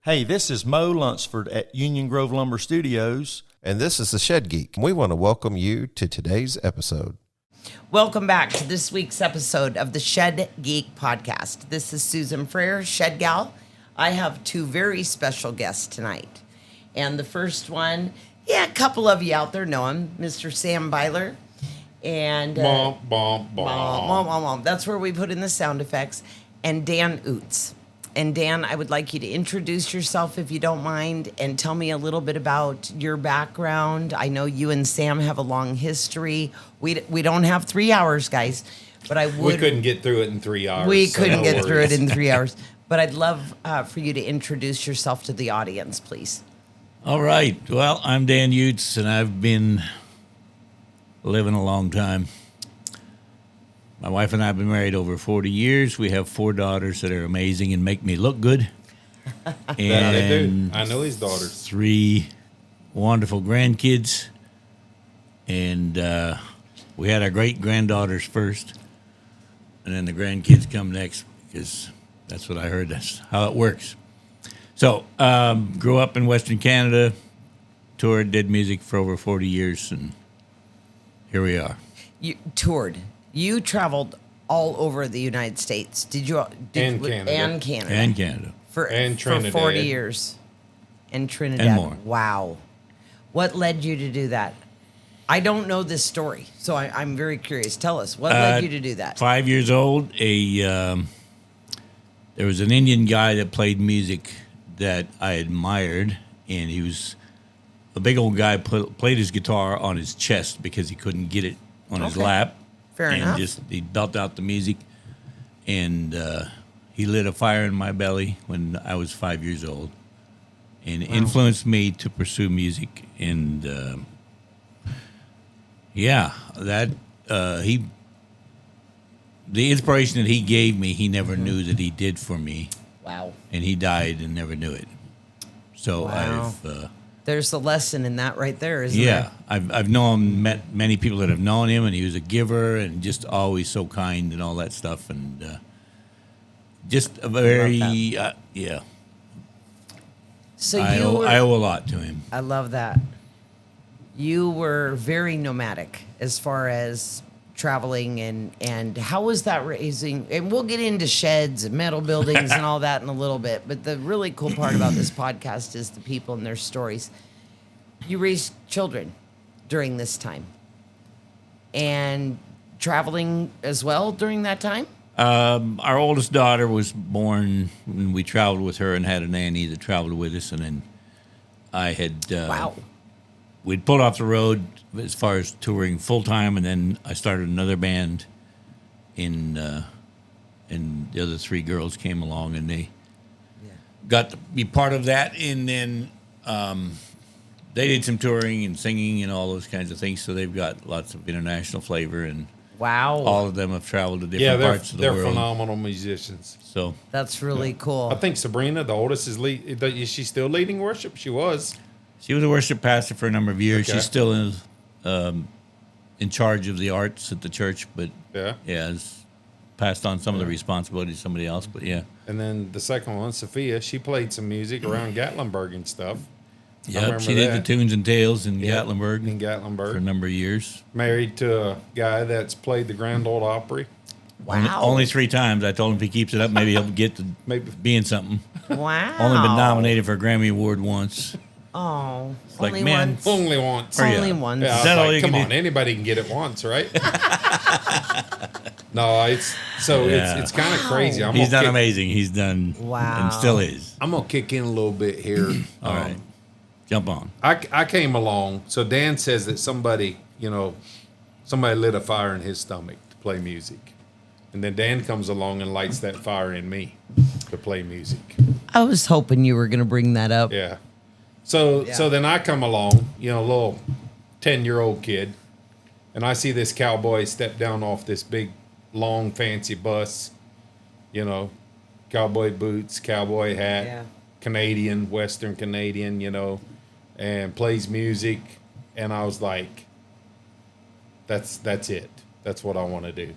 Hey, this is Mo Lunsford at Union Grove Lumber Studios. And this is the Shed Geek. We want to welcome you to today's episode. Welcome back to this week's episode of the Shed Geek Podcast. This is Susan Frere, Shed Gal. I have two very special guests tonight. And the first one, a couple of you out there know him, Mr. Sam Byler. And that's where we put in the sound effects. And Dan Utes. And Dan, I would like you to introduce yourself, if you don't mind, and tell me a little bit about your background. I know you and Sam have a long history. We don't have 3 hours, guys, but I would. We couldn't get through it in 3 hours. We couldn't get through it in 3 hours. But I'd love for you to introduce yourself to the audience, please. All right. Well, I'm Dan Utes, and I've been living a long time. My wife and I have been married over 40 years. We have 4 daughters that are amazing and make me look good. And they do. I know his daughters. 3 wonderful grandkids. And we had our great-granddaughters first. And then the grandkids come next because that's what I heard. That's how it works. So grew up in Western Canada, toured, did music for over 40 years, and here we are. You toured. You traveled all over the United States. Canada. And Canada. And Canada. For 40 years. And Trinidad. And more. Wow. What led you to do that? I don't know this story, so I'm very curious. Tell us, what led you to do that? 5 years old, there was an Indian guy that played music that I admired, and he was a big old guy, played his guitar on his chest because he couldn't get it on his lap. Fair enough. He belt out the music, and he lit a fire in my belly when I was 5 years old, and influenced me to pursue music. And the inspiration that he gave me, he never knew that he did for me. Wow. And he died and never knew it. So I've. There's the lesson in that right there, isn't there? Yeah, I've met many people that have known him, and he was a giver and just always so kind and all that stuff, and just a very So I owe a lot to him. I love that. You were very nomadic as far as traveling, and how was that raising? And we'll get into sheds and metal buildings and all that in a little bit. But the really cool part about this podcast is the people and their stories. You raised children during this time, and traveling as well during that time. Our oldest daughter was born when we traveled with her and had a nanny that traveled with us, and then I had we'd pulled off the road as far as touring full time, and then I started another band and the other 3 girls came along, and they got to be part of that, and then they did some touring and singing and all those kinds of things, so they've got lots of international flavor, and all of them have traveled to different parts of the world. They're phenomenal musicians. So that's really cool. I think Sabrina, the oldest, is she still leading worship? She was. She was a worship pastor for a number of years. Okay. She's still in charge of the arts at the church, but has passed on some of the responsibility to somebody else. But And then the second one, Sophia, she played some music around Gatlinburg and stuff. Yeah, she did the tunes and tales in Gatlinburg. In Gatlinburg for a number of years. Married to a guy that's played the Grand Ole Opry. Wow. Only 3 times. I told him if he keeps it up, maybe he'll get to being something. Wow. Only been nominated for a Grammy Award once. Oh, only once. Only once. Only once. Yeah, come on, anybody can get it once, right? No, it's kind of crazy. He's done amazing. He's done and still is. I'm gonna kick in a little bit here. All right, jump on. I came along. So Dan says that somebody lit a fire in his stomach to play music, and then Dan comes along and lights that fire in me to play music. I was hoping you were gonna bring that up. Yeah. So then I come along, a little 10-year-old kid, and I see this cowboy step down off this big, long, fancy bus, cowboy boots, cowboy hat, Canadian, Western Canadian, and plays music. And I was like, that's it. That's what I want to do.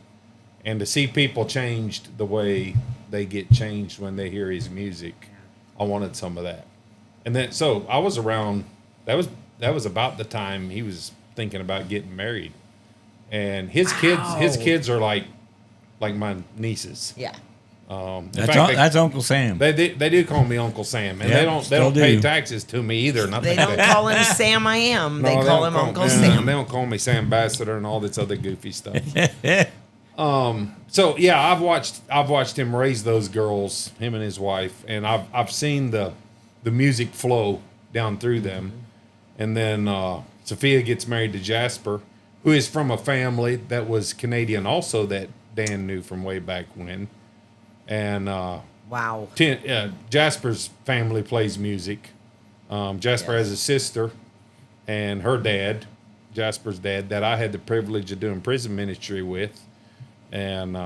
And to see people changed the way they get changed when they hear his music, I wanted some of that. And then, so I was around, that was about the time he was thinking about getting married. And his kids are like my nieces. Yeah. That's Uncle Sam. They do call me Uncle Sam, and Yeah, they don't pay do. taxes to me either. And I They think don't call him Sam I Am. They No, call don't him Uncle yeah, Sam. They don't call me Sam Ambassador and all this other goofy stuff. So yeah, I've watched him raise those girls, him and his wife, and I've seen the music flow down through them. And then Sophia gets married to Jasper, who is from a family that was Canadian also that Dan knew from way back when. And Wow. Jasper's family plays music. Jasper has a sister and her dad, Jasper's dad, that I had the privilege of doing prison ministry with. And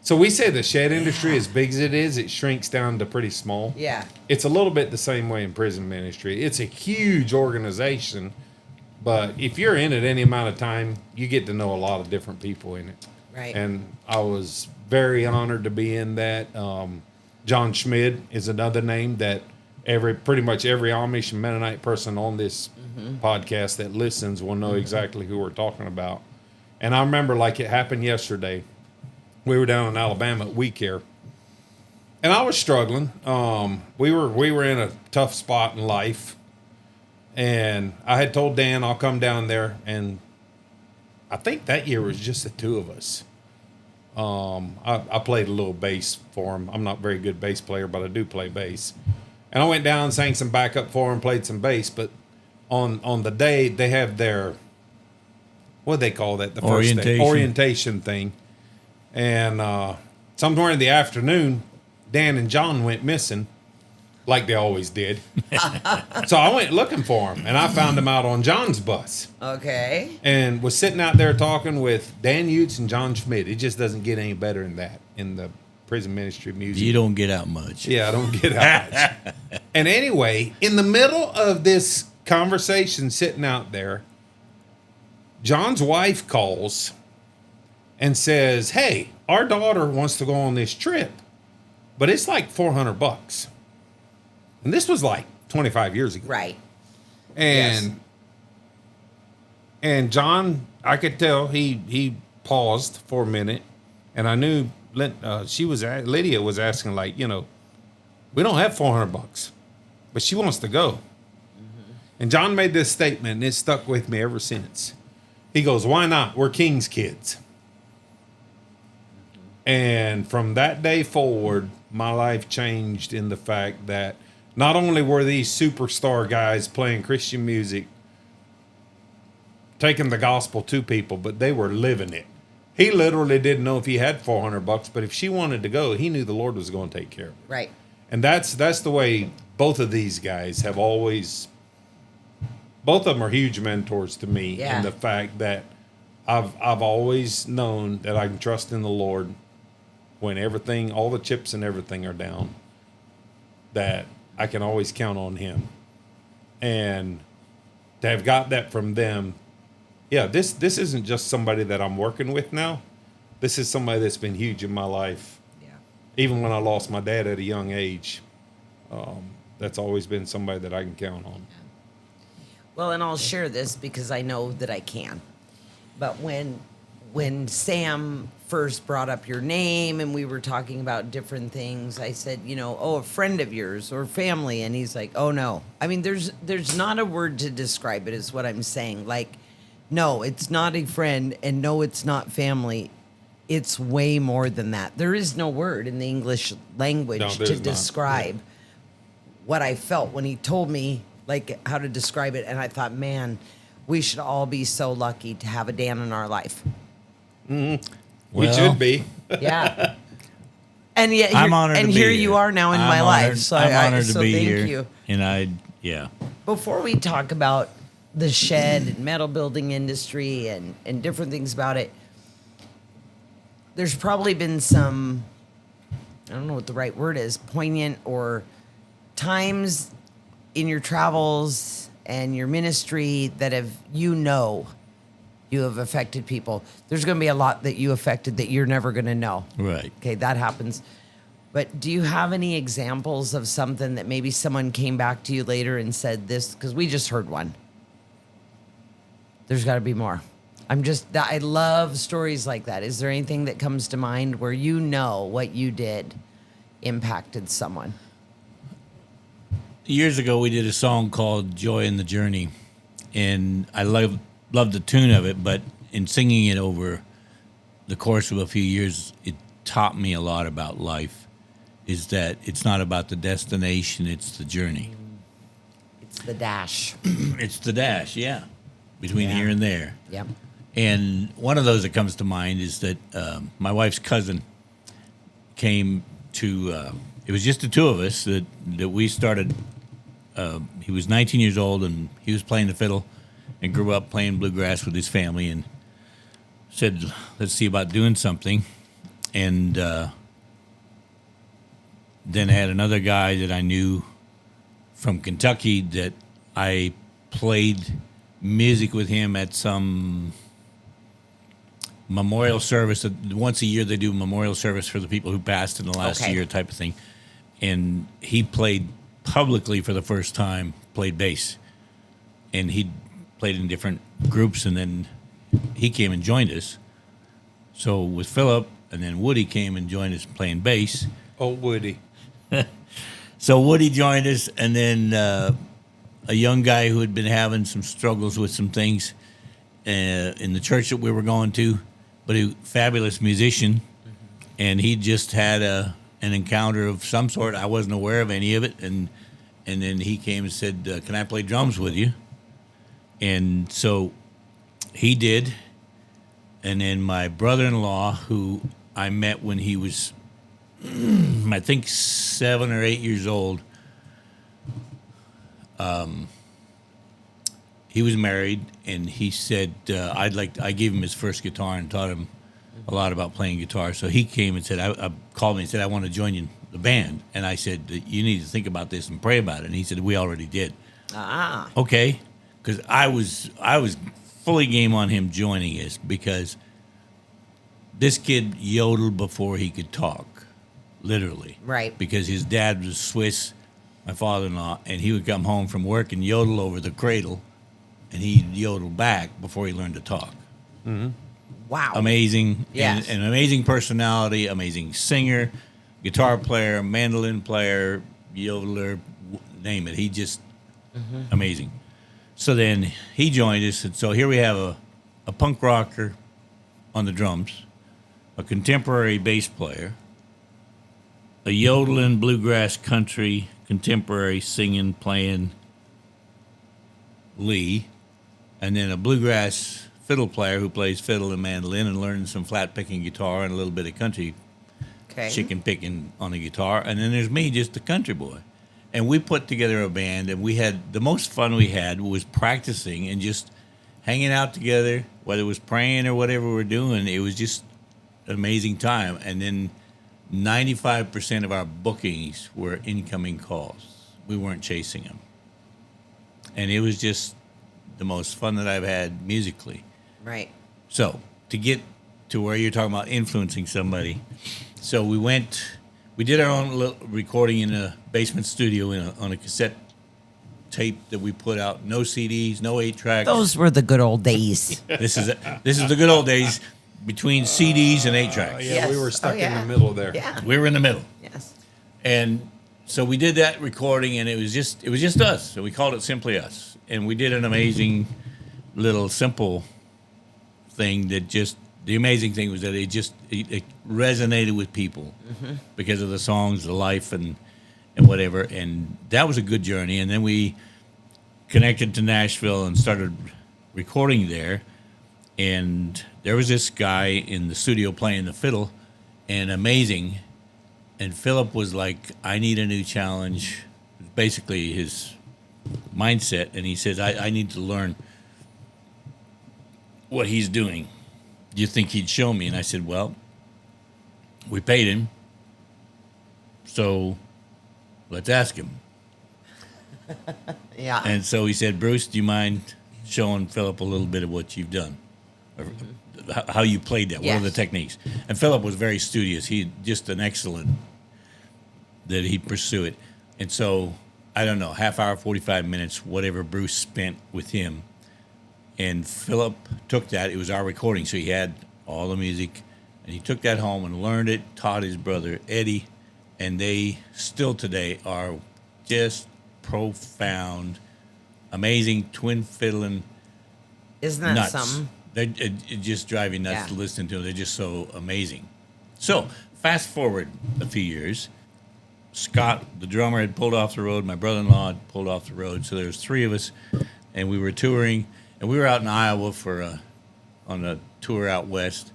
so we say the shed industry, as big as it shrinks down to pretty small. Yeah. It's a little bit the same way in prison ministry. It's a huge organization, but if you're in it any amount of time, you get to know a lot of different people in it. Right. And I was very honored to be in that. John Schmid is another name that pretty much every Amish and Mennonite person on this podcast that listens will know exactly who we're talking about. And I remember like it happened yesterday. We were down in Alabama at We Care, and I was struggling. We were in a tough spot in life, and I had told Dan I'll come down there, and I think that year was just the two of us. I played a little bass for him. I'm not a very good bass player, but I do play bass. And I went down and sang some backup for him, played some bass. But on the day they have their, what do they call that? The first day, orientation thing. And somewhere in the afternoon, Dan and John went missing, like they always did. So I went looking for them, and I found them out on John's bus. Okay. And was sitting out there talking with Dan Utes and John Schmidt. It just doesn't get any better than that in the prison ministry music. You don't get out much. Yeah, I don't get out much. And anyway, in the middle of this conversation sitting out there, John's wife calls and says, "Hey, our daughter wants to go on this trip, but it's like $400." And this was like 25 years ago. Right. And and John, I could tell he paused for a minute, and I knew Lydia was asking, like, we don't have $400, but she wants to go. And John made this statement, and it stuck with me ever since. He goes, "Why not? We're King's kids." And from that day forward, my life changed in the fact that not only were these superstar guys playing Christian music, taking the gospel to people, but they were living it. He literally didn't know if he had $400, but if she wanted to go, he knew the Lord was going to take care of it. Right. And that's the way both of these guys have always. Both of them are huge mentors to me in the fact that I've always known that I can trust in the Lord when everything, all the chips and everything are down, that I can always count on Him. And to have got that from them, this isn't just somebody that I'm working with now. This is somebody that's been huge in my life. Yeah. Even when I lost my dad at a young age, that's always been somebody that I can count on. Well, and I'll share this because I know that I can. But when Sam first brought up your name and we were talking about different things, I said, a friend of yours or family. And he's like, "Oh, no." I mean, there's not a word to describe it is what I'm saying. Like, no, it's not a friend, and no, it's not family. It's way more than that. There is no word in the English language to describe what I felt when he told me, like, how to describe it. And I thought, man, we should all be so lucky to have a Dan in our life. Mm-hmm. We should be. Yeah. And yet, I'm honored and to be here here. you are now in my life. So I'm honored to be thank here. you. And Before we talk about the shed and metal building industry and different things about it, there's probably been some, I don't know what the right word is, poignant or times in your travels and your ministry that you have affected people. There's going to be a lot that you affected that you're never going to know. Right. Okay, that happens. But do you have any examples of something that maybe someone came back to you later and said this? Because we just heard one. There's got to be more. I love stories like that. Is there anything that comes to mind where you know what you did impacted someone? Years ago, we did a song called Joy in the Journey. And I loved the tune of it, but in singing it over the course of a few years, it taught me a lot about life. Is that it's not about the destination, it's the journey. It's the dash. It's the dash, yeah, between here and there. Yep. And one of those that comes to mind is that my wife's cousin came to, it was just the two of us that we started. He was 19 years old, and he was playing the fiddle and grew up playing bluegrass with his family, and said, let's see about doing something. And then I had another guy that I knew from Kentucky that I played music with him at some memorial service. Once a year they do a memorial service for the people who passed in the last year type of thing. And he played publicly for the first time, played bass. And he played in different groups, and then he came and joined us. So with Philip, and then Woody came and joined us playing bass. Oh, Woody. So Woody joined us, and then a young guy who had been having some struggles with some things in the church that we were going to, but a fabulous musician, and he just had an encounter of some sort. I wasn't aware of any of it, and then he came and said, can I play drums with you? And so he did, and then my brother-in-law, who I met when he was I think 7 or 8 years old. He was married, and he said, I gave him his first guitar and taught him a lot about playing guitar. So he came and said, I called me and said, I want to join you in the band. And I said, you need to think about this and pray about it. And he said, we already did. Ah. Okay. Because I was fully game on him joining us, because this kid yodeled before he could talk. Literally. Right. Because his dad was Swiss, my father-in-law, and he would come home from work and yodel over the cradle, and he'd yodel back before he learned to talk. Mm-hmm. Wow. Amazing. Yes. And an amazing personality, amazing singer, guitar player, mandolin player, yodeler, name it. He just, amazing. So then he joined us, and so here we have a punk rocker on the drums, a contemporary bass player, a yodeling bluegrass country contemporary singing, playing Lee, and then a bluegrass fiddle player who plays fiddle and mandolin and learning some flat picking guitar and a little bit of country chicken picking on the guitar. And then there's me, just a country boy. And we put together a band, and we had the most fun we had was practicing and just hanging out together, whether it was praying or whatever we're doing. It was just an amazing time. And then 95% of our bookings were incoming calls. We weren't chasing them. And it was just the most fun that I've had musically. Right. So to get to where you're talking about influencing somebody, so we did our own little recording in a basement studio on a cassette tape that we put out. No CDs, no 8-tracks. Those were the good old days. This is the good old days between CDs and 8-tracks. Yeah, Yes. we were stuck Oh, yeah. in the middle there. Yeah. We were in the middle. Yes. And so we did that recording, and it was just us. So we called it Simply Us. And we did an amazing little simple thing that just, the amazing thing was that it resonated with people because of the songs, the life, and whatever. And that was a good journey. And then we connected to Nashville and started recording there. And there was this guy in the studio playing the fiddle, and amazing. And Philip was like, I need a new challenge. Basically his mindset. And he says, I need to learn what he's doing. Do you think he'd show me? And I said, well, we paid him, so let's ask him. Yeah. And so he said, Bruce, do you mind showing Philip a little bit of what you've done? Or how you played that? What are the Yes. techniques? And Philip was very studious. He just an excellent that he'd pursue it. And so, I don't know, half hour, 45 minutes, whatever Bruce spent with him. And Philip took that. It was our recording, so he had all the music. And he took that home and learned it, taught his brother Eddie. And they still today are just profound, amazing twin fiddling. Isn't that nuts. something? They're just driving nuts Yeah. to listen to them. They're just so amazing. So, fast forward a few years. Scott, the drummer, had pulled off the road. My brother-in-law had pulled off the road. So there was three of us, and we were touring. And we were out in Iowa on a tour out west.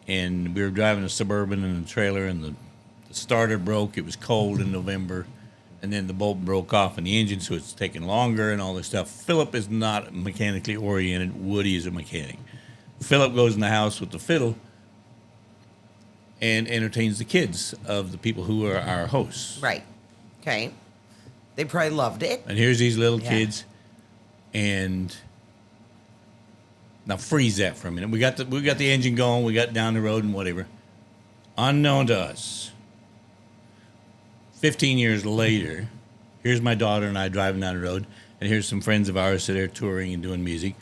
And we were driving a Suburban in a trailer, and the starter broke. It was cold in November. And then the bolt broke off in the engine, so it's taking longer and all this stuff. Philip is not mechanically oriented. Woody is a mechanic. Philip goes in the house with the fiddle and entertains the kids of the people who are our hosts. Right. Okay. They probably loved it. And here's these little Yeah. kids, and now freeze that for a minute. We got the engine going. We got down the road and whatever. Unknown to us, 15 years later, here's my daughter and I driving down the road, and here's some friends of ours that are touring and doing music,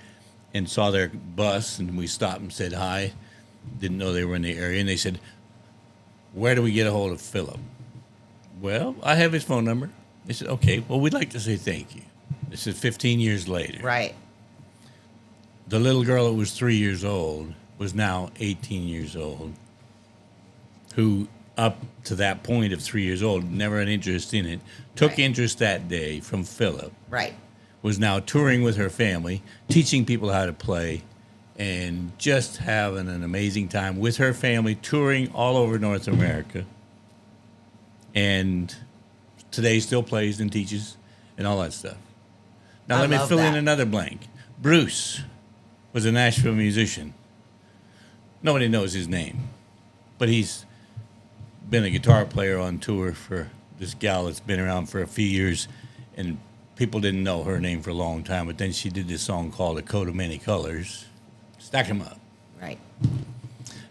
and saw their bus, and we stopped and said hi. Didn't know they were in the area, and they said, "Where do we get a hold of Philip?" Well, I have his phone number. They said, "Okay, well, we'd like to say thank you." This is 15 years later. Right. The little girl that was 3 years old was now 18 years old, who up to that point of 3 years old, never an interest in it, took Right. interest that day from Philip, Right. was now touring with her family, teaching people how to play, and just having an amazing time with her family, touring all over North America. And today still plays and teaches and all that stuff. Now I let me love fill in that. another blank. Bruce was a Nashville musician. Nobody knows his name, but he's been a guitar player on tour for this gal that's been around for a few years, and people didn't know her name for a long time, but then she did this song called A Coat of Many Colors. Stack 'em up. Right.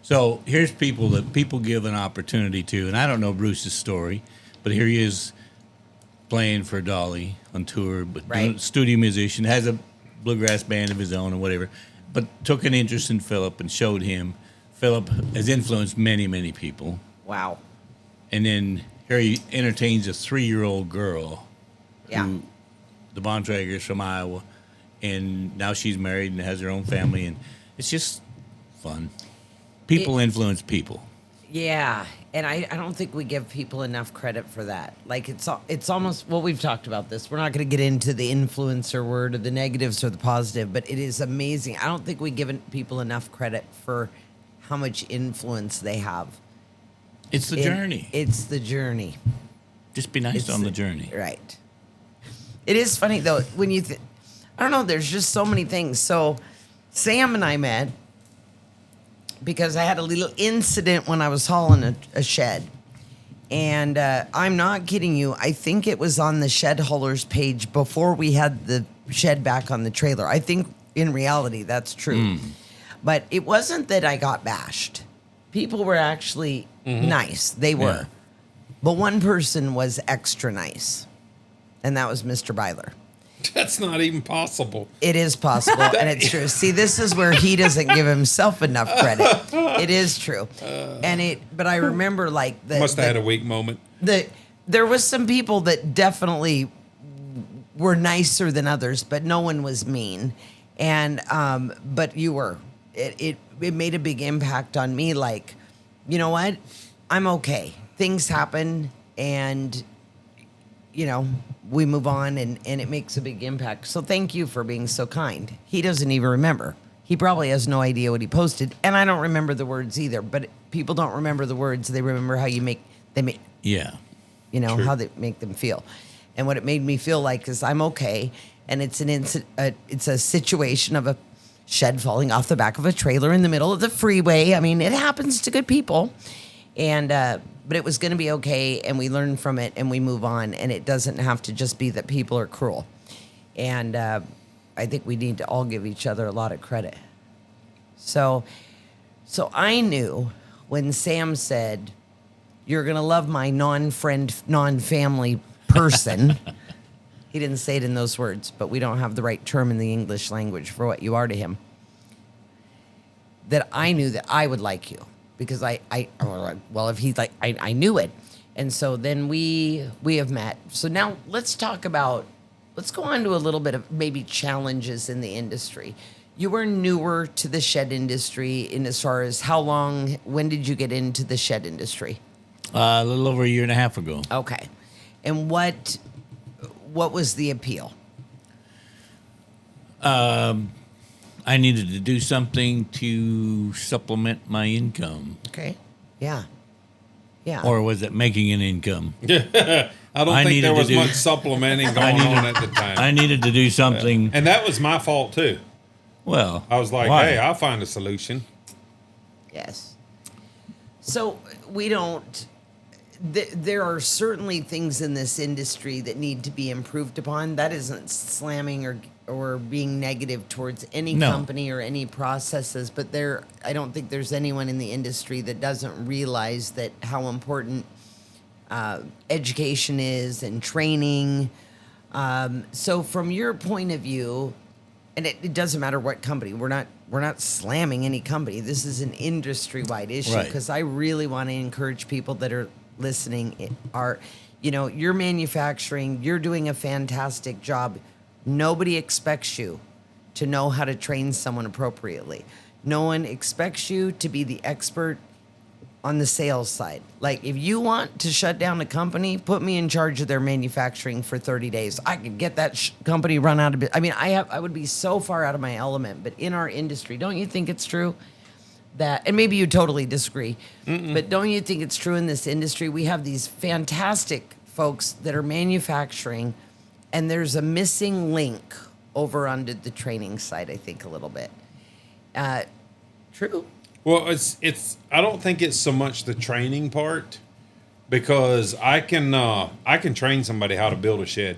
So here's people that people give an opportunity to, and I don't know Bruce's story, but here he is playing for Dolly on tour, but Right. studio musician, has a bluegrass band of his own and whatever, but took an interest in Philip and showed him. Philip has influenced many, many people. Wow. And then here he entertains a 3-year-old girl Yeah. who, the Bontrager's from Iowa, and now she's married and has her own family, and it's just fun. People influence people. Yeah, and I don't think we give people enough credit for that. Like it's almost, well, we've talked about this. We're not going to get into the influencer word or the negatives or the positive, but it is amazing. I don't think we give people enough credit for how much influence they have. It's the journey. It's the journey. Just be nice It's on the journey. Right. It is funny though when you I don't know, there's just so many things. So Sam and I met because I had a little incident when I was hauling a shed. And I'm not kidding you. I think it was on the shed haulers page before we had the shed back on the trailer. I think in reality that's true. But it wasn't that I got bashed. People were actually nice. They were. Yeah. But one person was extra nice. And that was Mr. Byler. That's not even possible. It is possible, and it's true. See, this is where he doesn't give himself enough credit. It is true, but I remember like Must have had a weak moment. there was some people that definitely were nicer than others, but no one was mean, and but you were. It made a big impact on me. Like, you know what? I'm okay. Things happen, and you know, we move on and it makes a big impact. So thank you for being so kind. He doesn't even remember. He probably has no idea what he posted. And I don't remember the words either, but people don't remember the words. They remember how you make, Yeah. you know, True. how they make them feel. And what it made me feel like is I'm okay. And it's it's a situation of a shed falling off the back of a trailer in the middle of the freeway. I mean, it happens to good people. And, but it was going to be okay, and we learn from it, and we move on, and it doesn't have to just be that people are cruel. And I think we need to all give each other a lot of credit. So I knew when Sam said, You're going to love my non-friend, non-family person. He didn't say it in those words, but we don't have the right term in the English language for what you are to him. That I knew that I would like you because if he's like, I knew it. And so then we have met. So now let's go on to a little bit of maybe challenges in the industry. You were newer to the shed industry in as far as when did you get into the shed industry? A little over a year and a half ago. Okay. And what was the appeal? I needed to do something to supplement my income. Okay. Yeah. Yeah. Or was it making an income? I don't think there was much supplementing going on at the time. I needed to do something. And that was my fault, too. Well, I was like, why? hey, I'll find a solution. Yes. So we don't. There are certainly things in this industry that need to be improved upon. That isn't slamming or being negative towards any company or any processes, but I don't think there's anyone in the industry that doesn't realize that how important education is and training. So from your point of view, and it doesn't matter what company, we're not slamming any company. This is an industry-wide issue because I really want to encourage people that are listening you're manufacturing, you're doing a fantastic job. Nobody expects you to know how to train someone appropriately. No one expects you to be the expert on the sales side. Like, if you want to shut down a company, put me in charge of their manufacturing for 30 days. I could get that company run out of business. I mean, I would be so far out of my element, but in our industry, don't you think it's true that, and maybe you totally disagree, but don't you think it's true in this industry? We have these fantastic folks that are manufacturing, and there's a missing link over under the training side, I think, a little bit. True? Well, it's. I don't think it's so much the training part, because I can train somebody how to build a shed.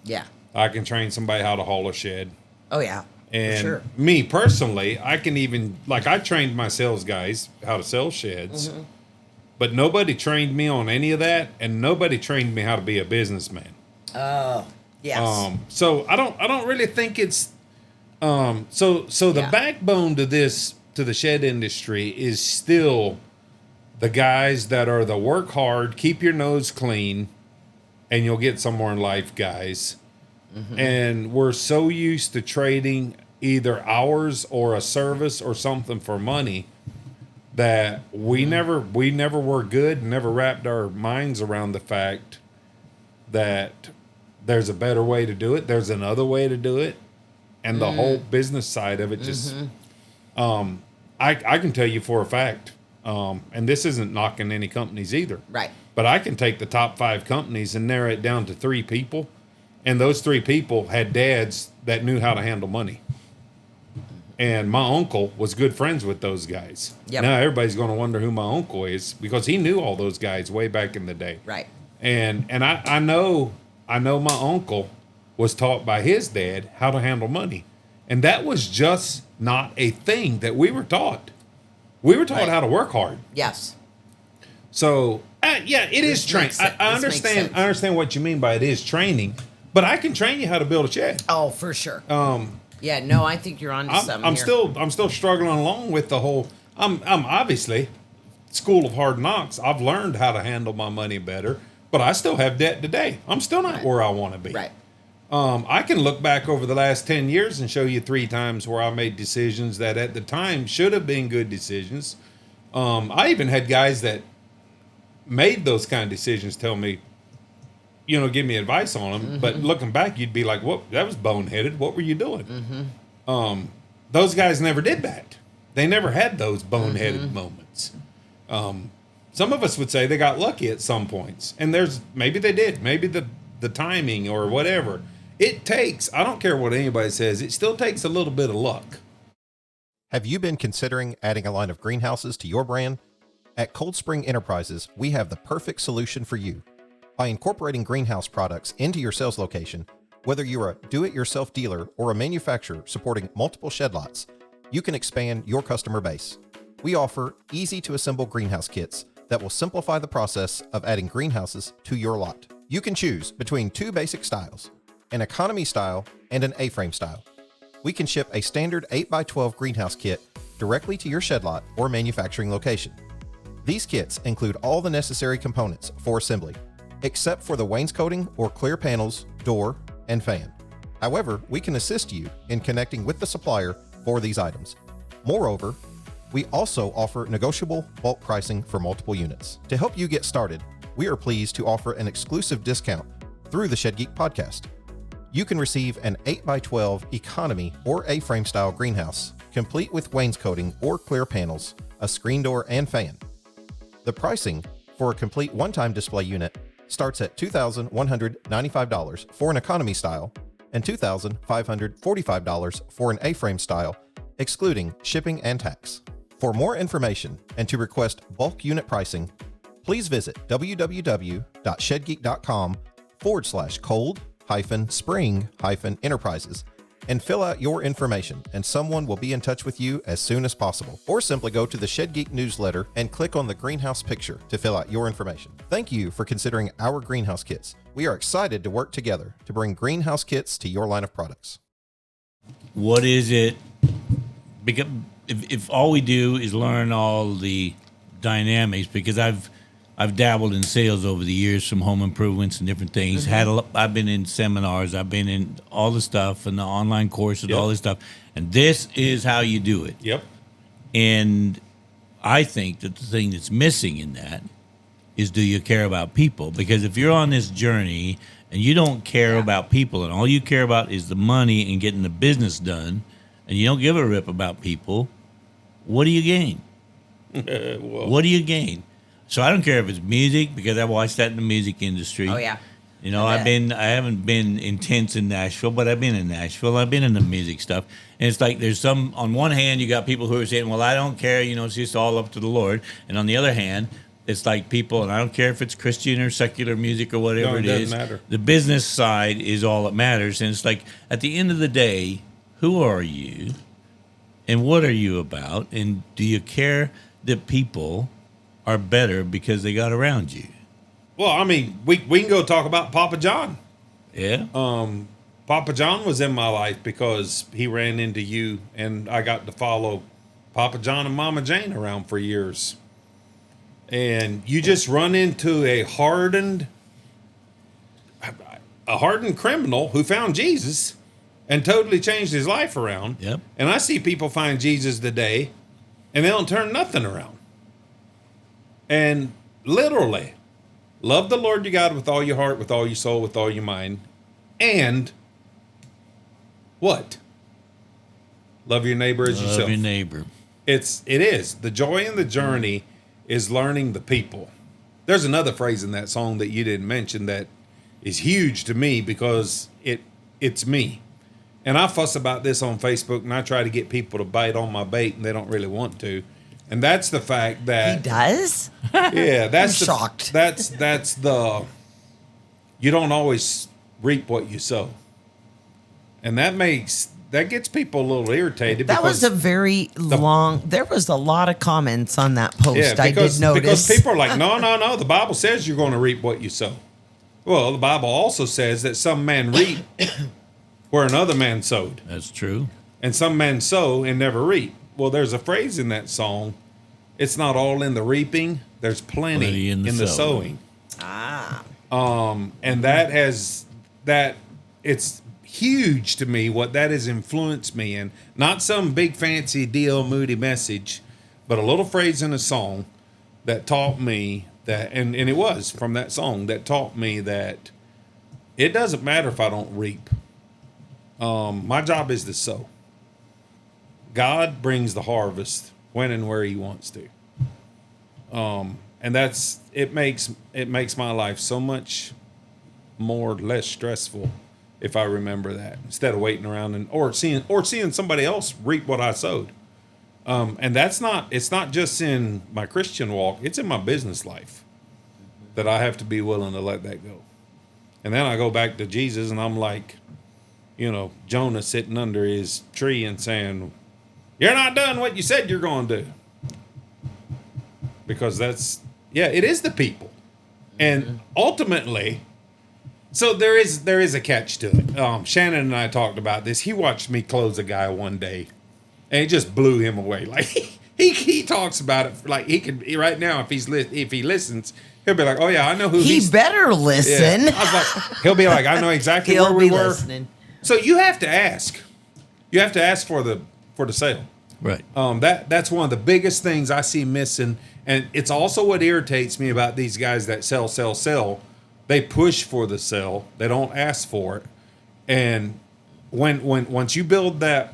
Yeah. I can train somebody how to haul a shed. Oh yeah. And for sure. me personally, I can even, like, I trained my sales guys how to sell sheds, but nobody trained me on any of that, and nobody trained me how to be a businessman. Oh yes. So I don't really think it's. The backbone to the shed industry is still the guys that are the work hard, keep your nose clean, and you'll get somewhere in life guys. And we're so used to trading either hours or a service or something for money that we never were good, never wrapped our minds around the fact that there's a better way to do it. There's another way to do it. And the whole business side of it just, I can tell you for a fact, and this isn't knocking any companies either. Right. But I can take the top 5 companies and narrow it down to 3 people. And those 3 people had dads that knew how to handle money. And my uncle was good friends with those guys. Yep. Now everybody's going to wonder who my uncle is, because he knew all those guys way back in the day. Right. And I know my uncle was taught by his dad how to handle money. And that was just not a thing that we were taught. We were taught how to work hard. Yes. So, it is training. I understand what you mean by it is training, but I can train you how to build a shed. Oh, for sure. I think you're on to something here. I'm still struggling along with the whole. I'm obviously school of hard knocks. I've learned how to handle my money better, but I still have debt today. I'm still not where I want to be. Right. I can look back over the last 10 years and show you 3 times where I made decisions that at the time should have been good decisions. I even had guys that made those kind of decisions tell me, give me advice on them. But looking back, you'd be like, "What? That was boneheaded. What were you doing?" Those guys never did that. They never had those boneheaded moments. Some of us would say they got lucky at some points, and maybe they did. Maybe the timing or whatever. It takes, I don't care what anybody says, it still takes a little bit of luck. Have you been considering adding a line of greenhouses to your brand? At Cold Spring Enterprises, we have the perfect solution for you. By incorporating greenhouse products into your sales location, whether you're a do-it-yourself dealer or a manufacturer supporting multiple shed lots, you can expand your customer base. We offer easy-to-assemble greenhouse kits that will simplify the process of adding greenhouses to your lot. You can choose between 2 basic styles, an economy style and an A-frame style. We can ship a standard 8x12 greenhouse kit directly to your shed lot or manufacturing location. These kits include all the necessary components for assembly, except for the wainscoting or clear panels, door, and fan. However, we can assist you in connecting with the supplier for these items. Moreover, we also offer negotiable bulk pricing for multiple units. To help you get started, we are pleased to offer an exclusive discount through the Shed Geek podcast. You can receive an 8x12 economy or A-frame style greenhouse, complete with wainscoting or clear panels, a screen door, and fan. The pricing for a complete one-time display unit starts at $2,195 for an economy style and $2,545 for an A-frame style, excluding shipping and tax. For more information and to request bulk unit pricing, please visit www.shedgeek.com/cold-spring-enterprises and fill out your information, and someone will be in touch with you as soon as possible. Or simply go to the Shed Geek newsletter and click on the greenhouse picture to fill out your information. Thank you for considering our greenhouse kits. We are excited to work together to bring greenhouse kits to your line of products. What is it? Because if all we do is learn all the dynamics, because I've dabbled in sales over the years, some home improvements and different things. I've been in seminars, I've been in all the stuff and the online courses, all this stuff. And this is how you do it. Yep. And I think that the thing that's missing in that is, do you care about people? Because if you're on this journey and you don't care about people and all you care about is the money and getting the business done, and you don't give a rip about people, what do you gain? What do you gain? So I don't care if it's music, because I watched that in the music industry. Oh yeah. You know, I haven't been intense in Nashville, but I've been in Nashville. I've been in the music stuff. And it's like there's some, on one hand, you got people who are saying, well, I don't care, you know, it's just all up to the Lord. And on the other hand, it's like people, and I don't care if it's Christian or secular music or whatever it is. Matter. The business side is all that matters. And it's like, at the end of the day, who are you? And what are you about? And do you care that people are better because they got around you? Well, I mean, we can go talk about Papa John. Yeah. Papa John was in my life because he ran into you, and I got to follow Papa John and Mama Jane around for years. And you just run into a hardened criminal who found Jesus and totally changed his life around. Yep. And I see people find Jesus today, and they don't turn nothing around. And literally, love the Lord your God with all your heart, with all your soul, with all your mind. And what? Love your neighbor as yourself. Love your neighbor. It is. The joy in the journey is learning the people. There's another phrase in that song that you didn't mention that is huge to me because it's me. And I fuss about this on Facebook, and I try to get people to bite on my bait, and they don't really want to. And that's the fact that he does. Yeah, that's I'm shocked. That's the you don't always reap what you sow, and that gets people a little irritated. That was a very long. There was a lot of comments on that post. Yeah, I did notice because people are like, no. The Bible says you're going to reap what you sow. Well, the Bible also says that some man reap where another man sowed. That's true. And some men sow and never reap. Well, there's a phrase in that song. It's not all in the reaping. There's plenty in the sowing. And it's huge to me what that has influenced me in. Not some big fancy deal, moody message, but a little phrase in a song that taught me that, and it was from that song that taught me that it doesn't matter if I don't reap. My job is to sow. God brings the harvest when and where he wants to. And it makes my life so much less stressful if I remember that, instead of waiting around or seeing somebody else reap what I sowed. And it's not just in my Christian walk, it's in my business life that I have to be willing to let that go. And then I go back to Jesus, and I'm like, Jonah sitting under his tree and saying, "You're not doing what you said you're going to do." Because that's Yeah, it is the people. And ultimately, so there is a catch to it. Shannon and I talked about this. He watched me close a guy one day, and it just blew him away. Like he talks about it like he could right now if he listens, he'll be like, "Oh yeah, I know who he better listen." Yeah. I was like, he'll be like, "I know exactly where we were." Listening. So you have to ask. You have to ask for the sale. Right. That's one of the biggest things I see missing, and it's also what irritates me about these guys that sell. They push for the sell. They don't ask for it, and once you build that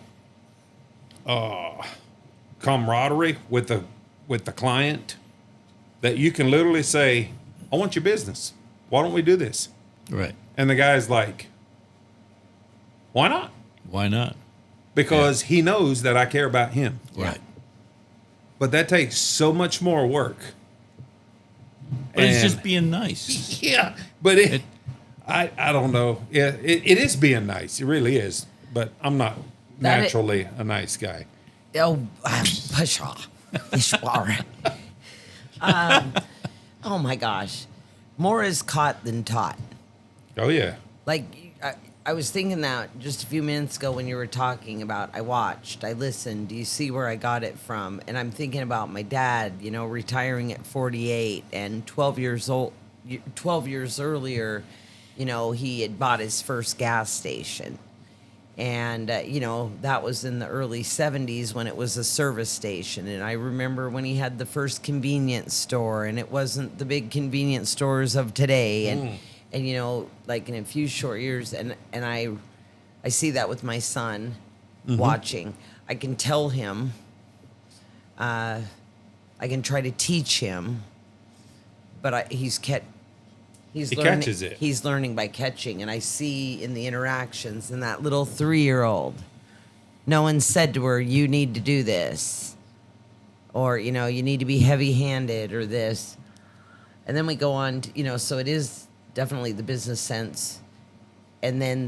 camaraderie with the client, that you can literally say, "I want your business. Why don't we do this?" Right. And the guy's like, "Why not?" Why not? Because he knows that I care about him. Right. But that takes so much more work. But it's just being nice. Yeah, but I don't know. Yeah, it is being nice. It really is. But I'm not naturally a nice guy. Oh, pshaw. Oh my gosh. More is caught than taught. Oh, yeah. Like, I was thinking that just a few minutes ago when you were talking about I watched, I listened, do you see where I got it from? And I'm thinking about my dad, retiring at 48 and 12 years earlier, he had bought his first gas station. And, that was in the early 70s when it was a service station. And I remember when he had the first convenience store, and it wasn't the big convenience stores of today. And like in a few short years, and I see that with my son watching. I can tell him, I can try to teach him, but he catches it. He's learning by catching, and I see in the interactions in that little 3-year-old, no one said to her, "You need to do this," or you need to be heavy-handed or this, and then we go on to, so it is definitely the business sense, and then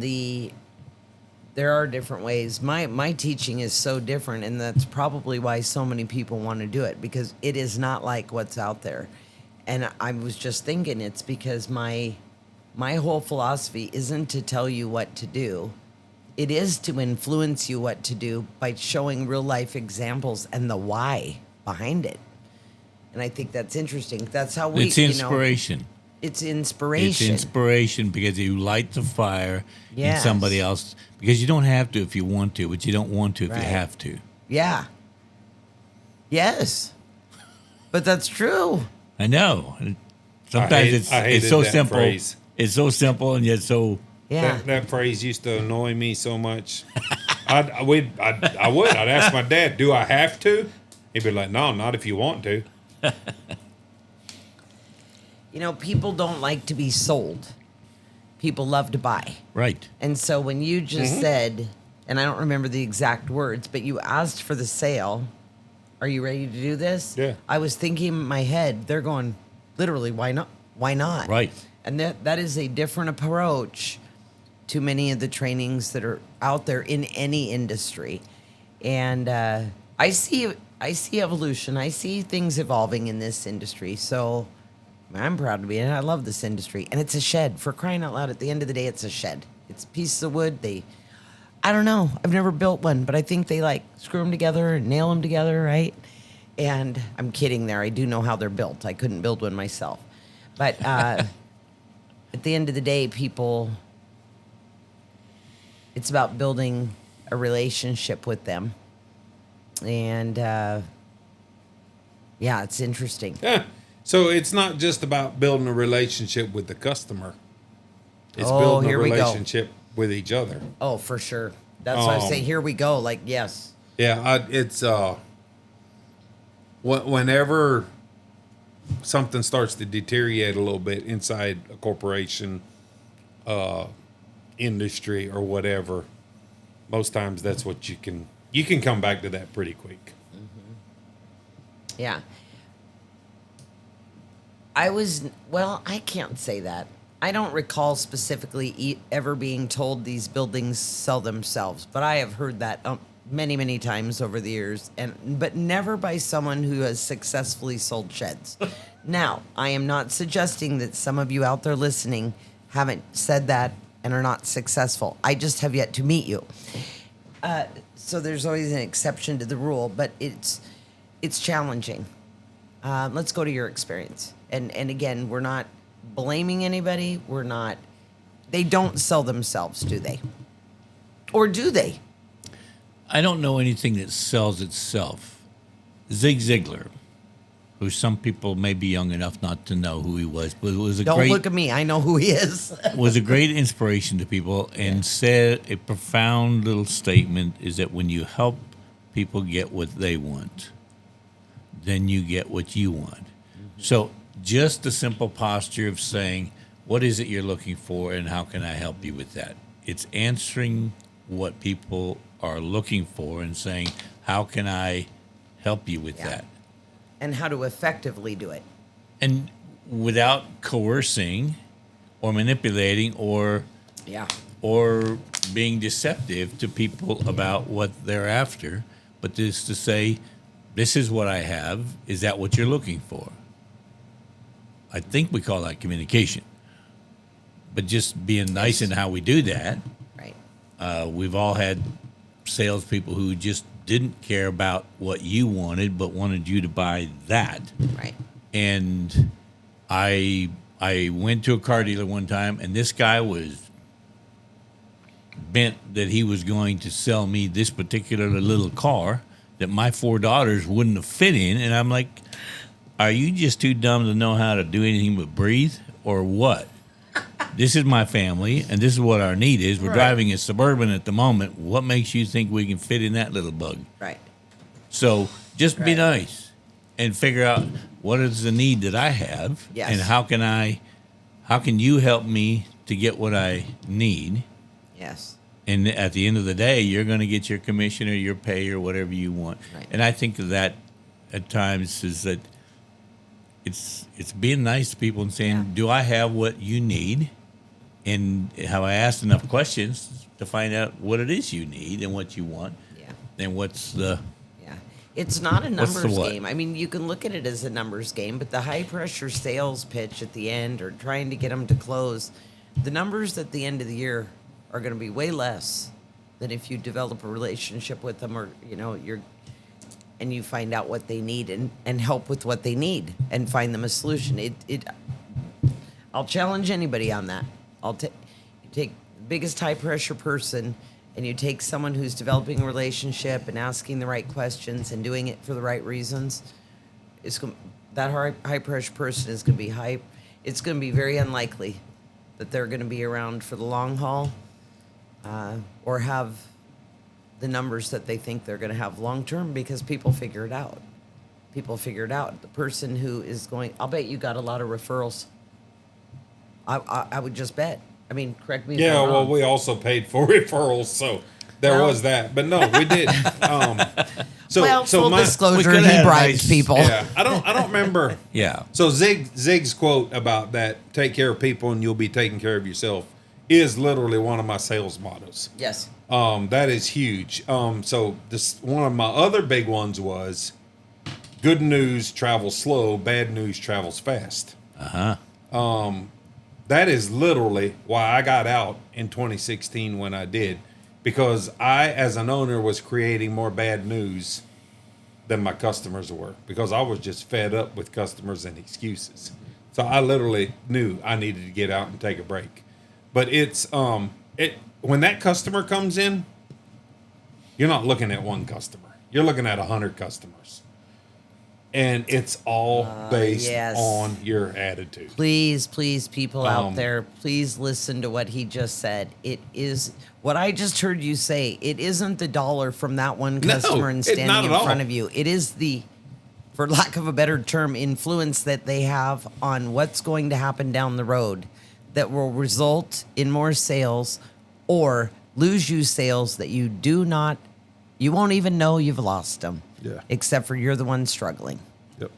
there are different ways. My teaching is so different, and that's probably why so many people want to do it, because it is not like what's out there. And I was just thinking it's because my whole philosophy isn't to tell you what to do. It is to influence you what to do by showing real life examples and the why behind it. And I think that's interesting. That's how It's inspiration. It's inspiration. It's inspiration because you light the fire in Yes. somebody else. Because you don't have to if you want to, but you don't want to if Right. you have to. Yeah. Yes. But that's true. I know. Sometimes I it's hated so that simple. phrase. It's so simple and yet so. Yeah. That phrase used to annoy me so much. I would. I'd ask my dad, "Do I have to?" He'd be like, "No, not if you want to." People don't like to be sold. People love to buy. Right. And so when you just said, and I don't remember the exact words, but you asked for the sale, "Are you ready to do this?" Yeah. I was thinking in my head, they're going, literally, why not? Why not? Right. And that is a different approach to many of the trainings that are out there in any industry. And I see evolution. I see things evolving in this industry. So I'm proud to be in it. I love this industry. And it's a shed. For crying out loud, at the end of the day, it's a shed. It's pieces of wood. I don't know. I've never built one, but I think they screw them together and nail them together, right? And I'm kidding there. I do know how they're built. I couldn't build one myself. But at the end of the day, it's about building a relationship with them. And it's interesting. Yeah. So it's not just about building a relationship with the customer. It's Oh, building a here we go. relationship with each other. Oh, for sure. That's why I say, here we go. Yes. Yeah, it's whenever something starts to deteriorate a little bit inside a corporation, industry or whatever, most times that's what you can come back to that pretty quick. Yeah. I can't say that. I don't recall specifically ever being told these buildings sell themselves, but I have heard that many, many times over the years, but never by someone who has successfully sold sheds. Now, I am not suggesting that some of you out there listening haven't said that and are not successful. I just have yet to meet you. So there's always an exception to the rule, but it's challenging. Let's go to your experience. And again, we're not blaming anybody. They don't sell themselves, do they? Or do they? I don't know anything that sells itself. Zig Ziglar, who some people may be young enough not to know who he was, but was a Don't great, look at me. I know who he is. was a great inspiration to people, and said a profound little statement is that when you help people get what they want, then you get what you want. So just the simple posture of saying, what is it you're looking for and how can I help you with that? It's answering what people are looking for and saying, how can I help you with that? And how to effectively do it. And without coercing or manipulating or being deceptive to people about what they're after, but just to say, this is what I have. Is that what you're looking for? I think we call that communication. But just being nice in how we do that. Right. We've all had salespeople who just didn't care about what you wanted, but wanted you to buy that. Right. And I went to a car dealer one time, and this guy was bent that he was going to sell me this particular little car that my 4 daughters wouldn't have fit in. And I'm like, are you just too dumb to know how to do anything but breathe or what? This is my family, and this is what our need is. We're driving a Suburban at the moment. What makes you think we can fit in that little bug? Right. So just be nice and figure out what is the need that I have, and how can you help me to get what I need? Yes. And at the end of the day, you're going to get your commission or your pay or whatever you want. Right. And I think that at times is that it's being nice to people and saying, do I have what you need? And have I asked enough questions to find out what it is you need and what you want? Yeah. And what's the... Yeah. It's not a What's the numbers what? game. I mean, you can look at it as a numbers game, but the high pressure sales pitch at the end or trying to get them to close, the numbers at the end of the year are going to be way less than if you develop a relationship with them or, and you find out what they need and help with what they need and find them a solution. I'll challenge anybody on that. You take the biggest high pressure person and you take someone who's developing a relationship and asking the right questions and doing it for the right reasons. That high pressure person is going to be it's going to be very unlikely that they're going to be around for the long haul or have the numbers that they think they're going to have long term because people figure it out. The person who is going, I'll bet you got a lot of referrals. I would just bet. I mean, correct me if I'm wrong. Well, we also paid for referrals, so there was that. But no, we did. Full disclosure, he bribes people. Yeah, I don't remember. Yeah. So Zig's quote about that, take care of people and you'll be taking care of yourself, is literally one of my sales mottos. Yes. That is huge. So this one of my other big ones was good news travels slow, bad news travels fast. That is literally why I got out in 2016 when I did, because I, as an owner, was creating more bad news than my customers were, because I was just fed up with customers and excuses. So I literally knew I needed to get out and take a break. But when that customer comes in, you're not looking at one customer. You're looking at 100 customers. And it's all based on your attitude. Please, people out there, please listen to what he just said. It is what I just heard you say. It isn't the dollar from that one customer and standing in front of you. It is the, for lack of a better term, influence that they have on what's going to happen down the road that will result in more sales or lose you sales that you won't even know you've lost them. Yeah. Except for you're the one struggling. Yep.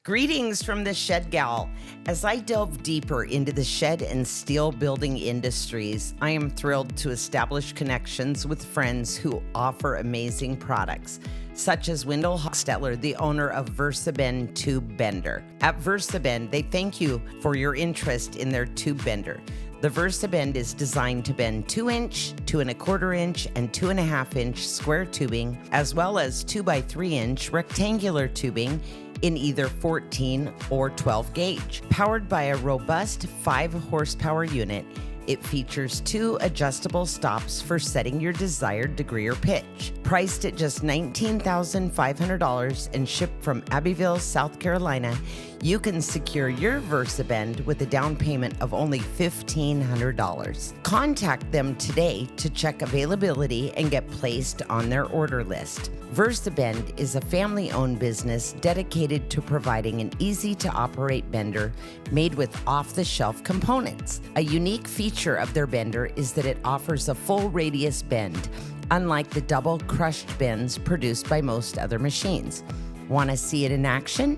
Greetings from the Shed Gal. As I delve deeper into the shed and steel building industries, I am thrilled to establish connections with friends who offer amazing products, such as Wendell Hochstetler, the owner of VersaBend Tube Bender. At VersaBend, they thank you for your interest in their tube bender. The VersaBend is designed to bend 2-inch, 2 1/4 inch, and 2 1/2 inch square tubing, as well as 2 by 3 inch rectangular tubing in either 14 or 12 gauge. Powered by a robust 5 horsepower unit, it features 2 adjustable stops for setting your desired degree or pitch. Priced at just $19,500 and shipped from Abbeville, South Carolina, you can secure your VersaBend with a down payment of only $1,500. Contact them today to check availability and get placed on their order list. VersaBend is a family-owned business dedicated to providing an easy-to-operate bender made with off-the-shelf components. A unique feature of their bender is that it offers a full radius bend, unlike the double crushed bends produced by most other machines. Want to see it in action?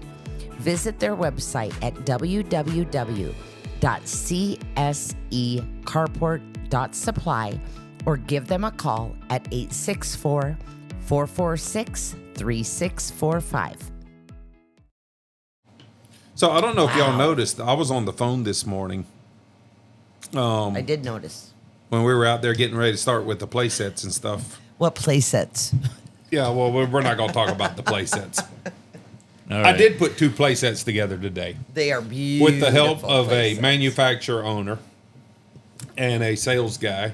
Visit their website at www.csecarport.supply or give them a call at 864-446-3645. So I don't know if y'all noticed, I was on the phone this morning. I did notice. When we were out there getting ready to start with the Playsets and stuff. What Playsets? Yeah, well, we're not going to talk about the Playsets. All I right. did put 2 Playsets together today. They are beautiful. With the help of playsets. a manufacturer owner and a sales guy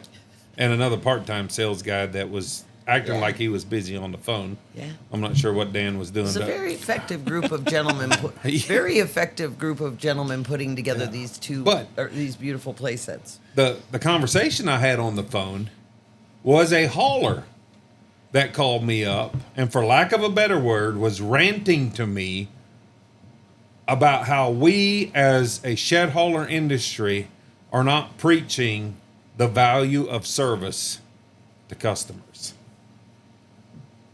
and another part-time sales guy that was acting like he was busy on the phone. Yeah. I'm not sure what Dan was doing. It's a very effective group of gentlemen. Very effective group of gentlemen putting together these these beautiful playsets. The conversation I had on the phone was a hauler that called me up and, for lack of a better word, was ranting to me about how we as a shed hauler industry are not preaching the value of service to customers.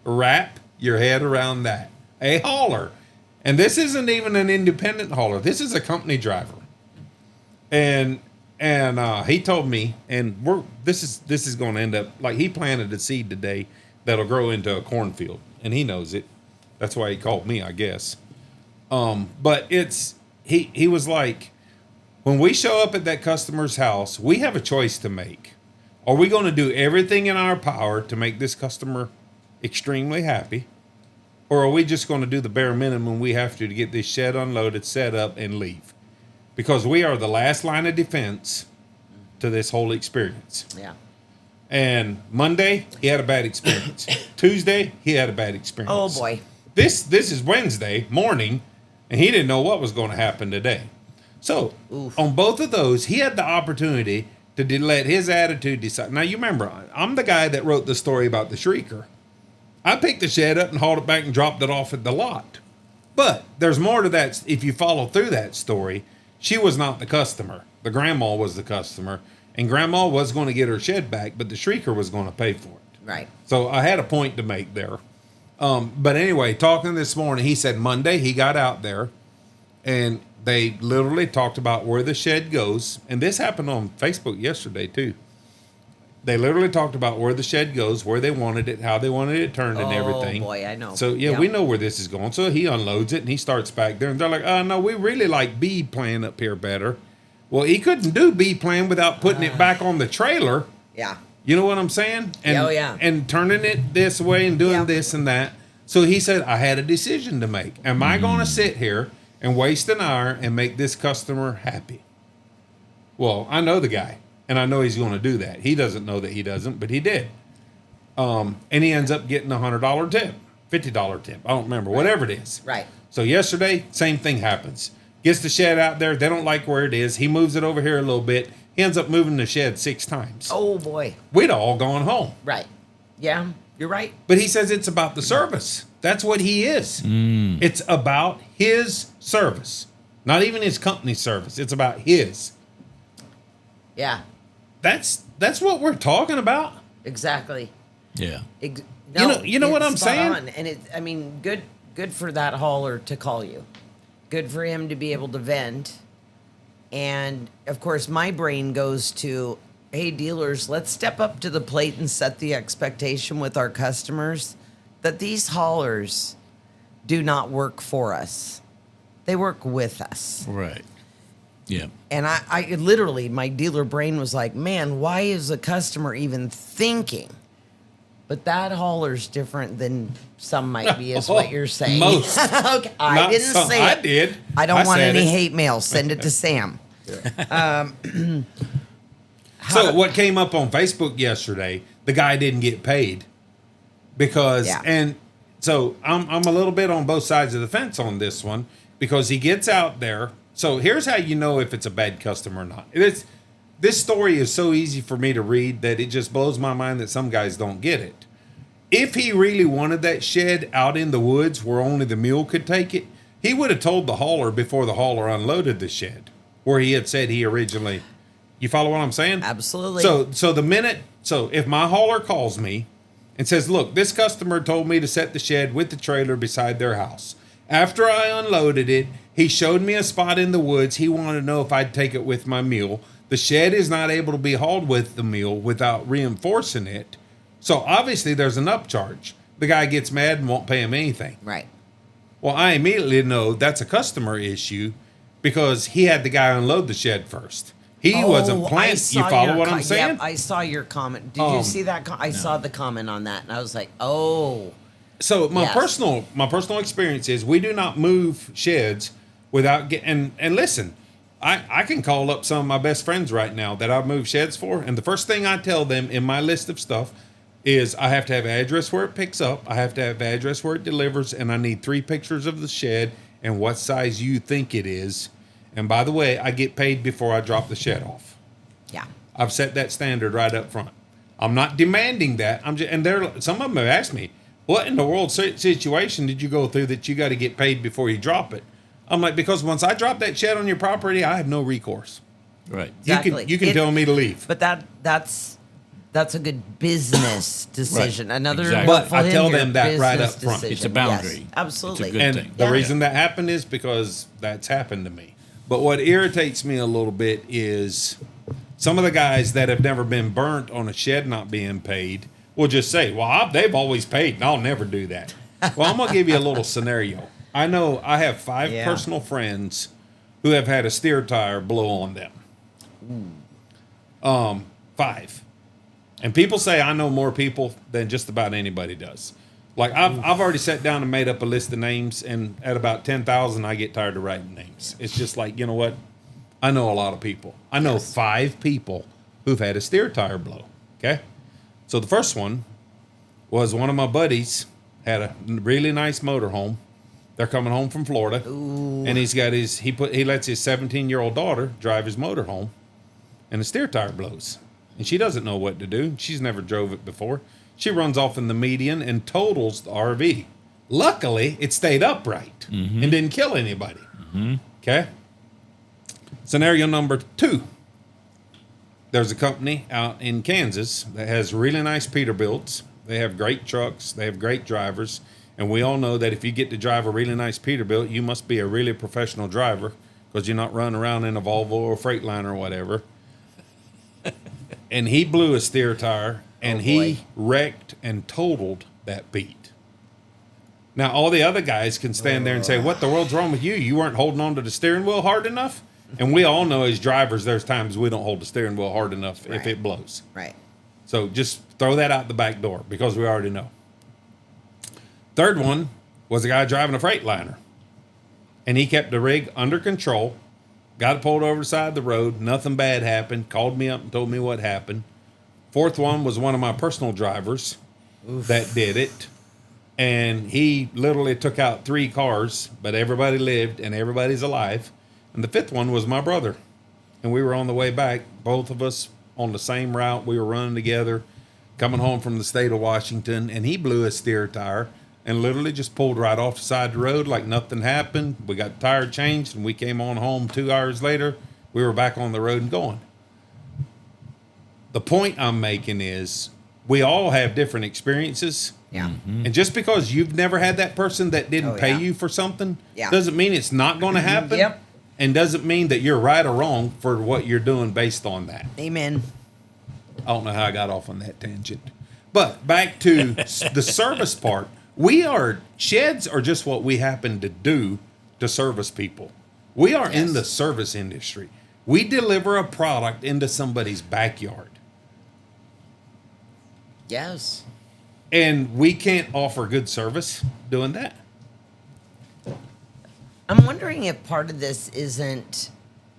Wrap your head around that. A hauler, and this isn't even an independent hauler. This is a company driver, and he told me, and this is going to end up like he planted a seed today that'll grow into a cornfield, and he knows it. That's why he called me, I guess. But he was like, when we show up at that customer's house, we have a choice to make. Are we going to do everything in our power to make this customer extremely happy? Or are we just going to do the bare minimum we have to get this shed unloaded, set up, and leave? Because we are the last line of defense to this whole experience. Yeah. And Monday, he had a bad experience. Tuesday, he had a bad experience. Oh boy. This is Wednesday morning, and he didn't know what was going to happen today. So on both of those, he had the opportunity to let his attitude decide. Now, you remember, I'm the guy that wrote the story about the shrieker. I picked the shed up and hauled it back and dropped it off at the lot. But there's more to that. If you follow through that story, she was not the customer. The grandma was the customer. And grandma was going to get her shed back, but the shrieker was going to pay for it. Right. So I had a point to make there. But anyway, talking this morning, he said Monday he got out there and they literally talked about where the shed goes. And this happened on Facebook yesterday too. They literally talked about where the shed goes, where they wanted it, how they wanted it turned and everything. Oh boy, I know. So yeah, we know where this is going. So he unloads it and he starts back there and they're like, no, we really like B plan up here better. Well, he couldn't do B plan without putting it back on the trailer. Yeah. You know what I'm saying? And, and turning it this way and doing this and that. So he said, I had a decision to make. Am I going to sit here and waste an hour and make this customer happy? Well, I know the guy, and I know he's going to do that. He doesn't know that he doesn't, but he did. And he ends up getting a $100 tip, $50 tip. I don't remember, whatever it is. Right. So yesterday, same thing happens. Gets the shed out there. They don't like where it is. He moves it over here a little bit. He ends up moving the shed 6 times. Oh, boy. We'd all gone home. Right. Yeah, you're right. But he says it's about the service. That's what he is. It's about his service. Not even his company's service. It's about his. Yeah. That's what we're talking about. Exactly. Yeah. You know what I'm spot saying? on. And it, I mean, good for that hauler to call you. Good for him to be able to vent. And of course, my brain goes to, hey, dealers, let's step up to the plate and set the expectation with our customers that these haulers do not work for us. They work with us. Right. Yeah. And I literally, my dealer brain was like, man, why is a customer even thinking? But that hauler's different than some might be, is what you're saying. Most. Okay, I didn't some. say it. I did. I don't want said any it. hate mail. Send it to Sam. So what came up on Facebook yesterday, the guy didn't get paid because, and so I'm a little bit on both sides of the fence on this one, because he gets out there. So here's how you know if it's a bad customer or not. This story is so easy for me to read that it just blows my mind that some guys don't get it. If he really wanted that shed out in the woods where only the mule could take it, he would have told the hauler before the hauler unloaded the shed, where he had said he originally. You follow what I'm saying? Absolutely. So if my hauler calls me and says, look, this customer told me to set the shed with the trailer beside their house. After I unloaded it, he showed me a spot in the woods. He wanted to know if I'd take it with my mule. The shed is not able to be hauled with the mule without reinforcing it. So obviously there's an upcharge. The guy gets mad and won't pay him anything. Right. Well, I immediately know that's a customer issue because he had the guy unload the shed first. He wasn't planned. You follow what I'm saying? Yep, I saw your comment. Did you see that? I saw the comment on that, and I was like, oh. So my personal experience is we do not move sheds without getting, and listen, I can call up some of my best friends right now that I've moved sheds for, and the first thing I tell them in my list of stuff is I have to have address where it picks up, I have to have address where it delivers, and I need 3 pictures of the shed and what size you think it is. And by the way, I get paid before I drop the shed off. Yeah. I've set that standard right up front. I'm not demanding that. Some of them have asked me, what in the world situation did you go through that you got to get paid before you drop it? I'm like, because once I drop that shed on your property, I have no recourse. Right. Exactly. You can tell me to leave. But that's a good business decision. Right. Another, Exactly. But I tell them that right up front. Decision. It's a boundary. Yes, absolutely. It's a good thing. The reason that happened is because that's happened to me. But what irritates me a little bit is some of the guys that have never been burnt on a shed not being paid will just say, well, they've always paid, and I'll never do that. Well, I'm going to give you a little scenario. I know I have 5 personal friends who have had a steer tire blow on them. 5. And people say I know more people than just about anybody does. Like I've already sat down and made up a list of names, and at about 10,000, I get tired of writing names. It's just like, you know what? I know a lot of people. I know 5 people who've had a steer tire blow. Okay, so the first one was one of my buddies had a really nice motorhome. They're coming home from Florida, and he's got he lets his 17-year-old daughter drive his motorhome, and the steer tire blows, and she doesn't know what to do. She's never drove it before. She runs off in the median and totals the RV. Luckily, it stayed upright and didn't kill anybody. Okay. Scenario number 2. There's a company out in Kansas that has really nice Peterbilts. They have great trucks. They have great drivers. And we all know that if you get to drive a really nice Peterbilt, you must be a really professional driver because you're not running around in a Volvo or a Freightliner or whatever. And he blew a steer tire, and he wrecked and totaled that beat. Now, all the other guys can stand there and say, what the world's wrong with you? You weren't holding on to the steering wheel hard enough? And we all know as drivers, there's times we don't hold the steering wheel hard enough if it blows. Right. So just throw that out the back door because we already know. Third one was a guy driving a Freightliner. And he kept the rig under control, got it pulled over the side of the road, nothing bad happened, called me up and told me what happened. Fourth one was one of my personal drivers that did it. And he literally took out 3 cars, but everybody lived and everybody's alive. And the 5th one was my brother. And we were on the way back, both of us on the same route. We were running together, coming home from the state of Washington, and he blew a steer tire and literally just pulled right off the side of the road like nothing happened. We got the tire changed, and we came on home 2 hours later. We were back on the road and going. The point I'm making is we all have different experiences, Yeah. And just because you've never had that person that didn't pay yeah. you for something Yeah. doesn't mean it's not going to happen. Yep. And doesn't mean that you're right or wrong for what you're doing based on that. Amen. I don't know how I got off on that tangent. But back to the service part. Sheds are just what we happen to do to service people. We are in the service industry. We deliver a product into somebody's backyard. Yes. And we can't offer good service doing that. I'm wondering if part of this isn't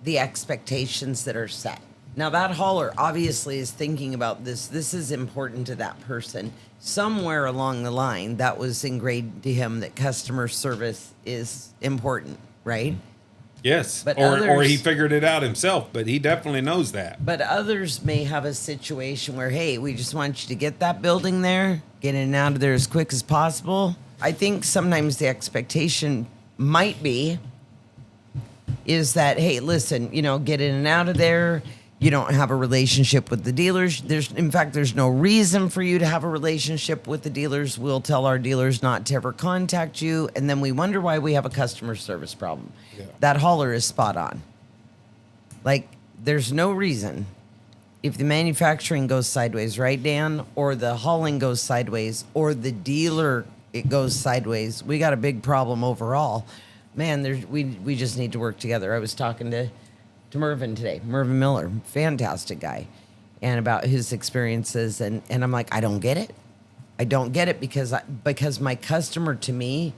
the expectations that are set. Now, that hauler obviously is thinking about this. This is important to that person. Somewhere along the line, that was ingrained to him that customer service is important, right? Yes. But or he figured it out himself, but he definitely knows that. But others may have a situation where, hey, we just want you to get that building there, get in and out of there as quick as possible. I think sometimes the expectation might be is that, hey, listen, get in and out of there. You don't have a relationship with the dealers. In fact, there's no reason for you to have a relationship with the dealers. We'll tell our dealers not to ever contact you, and then we wonder why we have a customer service problem. Yeah. That hauler is spot on. Like, there's no reason. If the manufacturing goes sideways, right, Dan, or the hauling goes sideways, or the dealer it goes sideways, we got a big problem overall. Man, we just need to work together. I was talking to Mervin today, Mervin Miller, fantastic guy, and about his experiences. And I'm like, I don't get it. I don't get it because my customer to me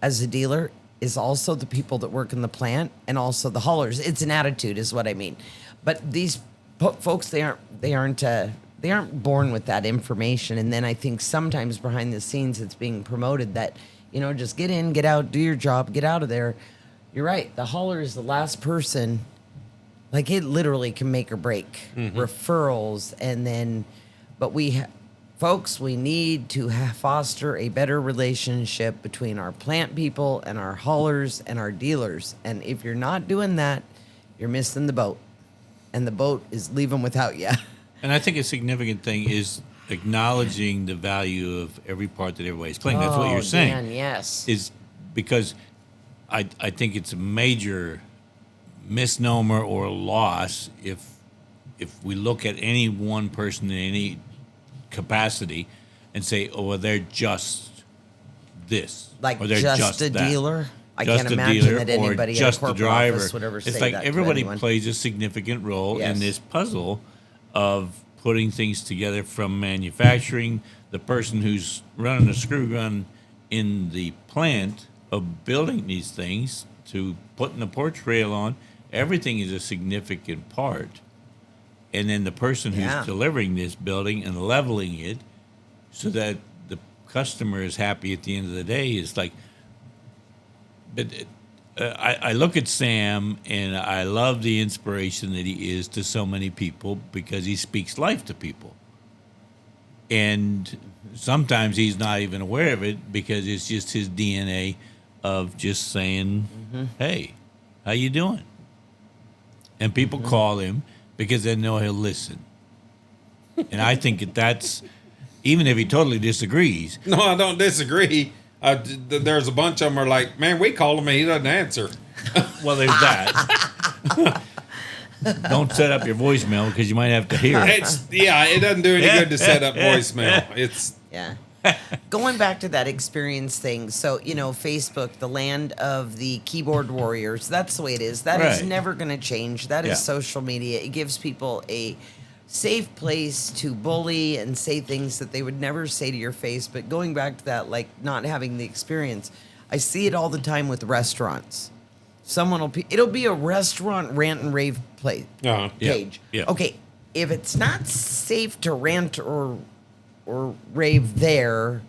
as a dealer is also the people that work in the plant and also the haulers. It's an attitude is what I mean. But these folks, they aren't born with that information. And then I think sometimes behind the scenes it's being promoted that, just get in, get out, do your job, get out of there. You're right. The hauler is the last person. Like, it literally can make or break referrals. And then, but folks, we need to foster a better relationship between our plant people and our haulers and our dealers. And if you're not doing that, you're missing the boat. And the boat is leaving without you. And I think a significant thing is acknowledging the value of every part that everybody's playing. That's what you're saying. Dan, yes. Is because I think it's a major misnomer or loss if we look at any one person in any capacity and say, oh, well, they're just this, Like, or they're just a that. dealer? I Just can't a imagine dealer that or anybody just at a the corporate driver. office would ever say It's like that to everybody anyone. plays a significant role Yes. in this puzzle of putting things together, from manufacturing, the person who's running a screw gun in the plant of building these things, to putting the porch rail on. Everything is a significant part. And then the person who's delivering this building and leveling it so that the customer is happy at the end of the day is like, but I look at Sam and I love the inspiration that he is to so many people because he speaks life to people. And sometimes he's not even aware of it because it's just his DNA of just saying, hey, how you doing? And people call him because they know he'll listen. And I think that's, even if he totally disagrees. No, I don't disagree. There's a bunch of them are like, man, we call him and he doesn't answer. Well, there's that. Don't set up your voicemail because you might have to hear it. It doesn't do any good to set up voicemail. Yeah. Going back to that experience thing. So, Facebook, the land of the keyboard warriors, that's the way it is. That is never going to change. That is social media. It gives people a safe place to bully and say things that they would never say to your face. But going back to that, like not having the experience, I see it all the time with restaurants. It'll be a restaurant rant and rave page. Yeah. Okay, if it's not safe to rant or rave there,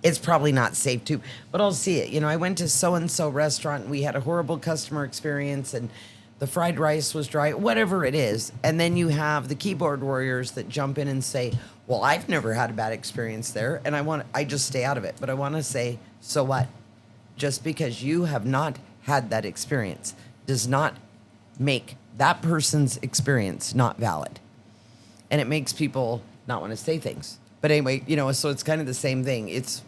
it's probably not safe too. But I'll see it. I went to so-and-so restaurant and we had a horrible customer experience and the fried rice was dry, whatever it is. And then you have the keyboard warriors that jump in and say, well, I've never had a bad experience there. And I just stay out of it. But I want to say, so what? Just because you have not had that experience does not make that person's experience not valid. And it makes people not want to say things. But anyway, so it's kind of the same thing. It's,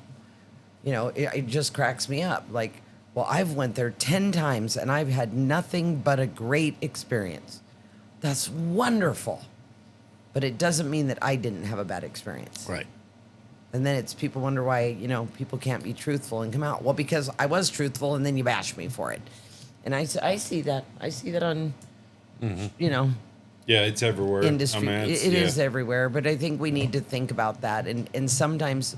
it just cracks me up. Like, well, I've went there 10 times and I've had nothing but a great experience. That's wonderful. But it doesn't mean that I didn't have a bad experience. Right. And then it's people wonder why, people can't be truthful and come out. Well, because I was truthful and then you bash me for it. And I see that. I see that on, Yeah, it's everywhere. Industry. I mean, It is everywhere. But I think we need to think about that. And sometimes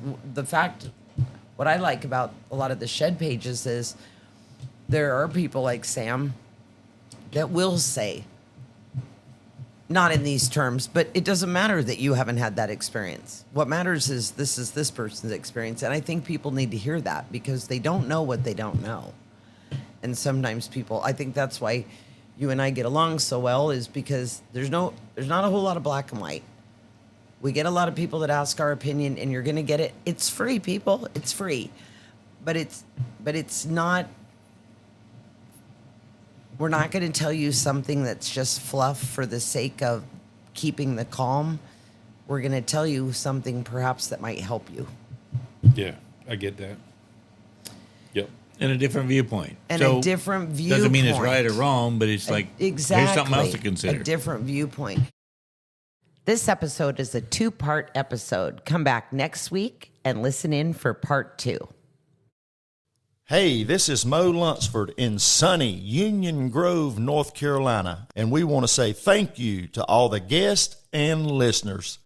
what I like about a lot of the shed pages is there are people like Sam that will say, not in these terms, but it doesn't matter that you haven't had that experience. What matters is this person's experience. And I think people need to hear that because they don't know what they don't know. And sometimes I think that's why you and I get along so well, is because there's not a whole lot of black and white. We get a lot of people that ask our opinion, and you're going to get it. It's free, people. It's free. But it's not. We're not going to tell you something that's just fluff for the sake of keeping the calm. We're going to tell you something perhaps that might help you. Yeah, I get that. Yep. And a different viewpoint. Doesn't mean it's right or wrong, but it's like, exactly, here's something else to consider. A different viewpoint. This episode is a 2-part episode. Come back next week and listen in for part 2. Hey, this is Mo Lunsford in sunny Union Grove, North Carolina, and we want to say thank you to all the guests and listeners.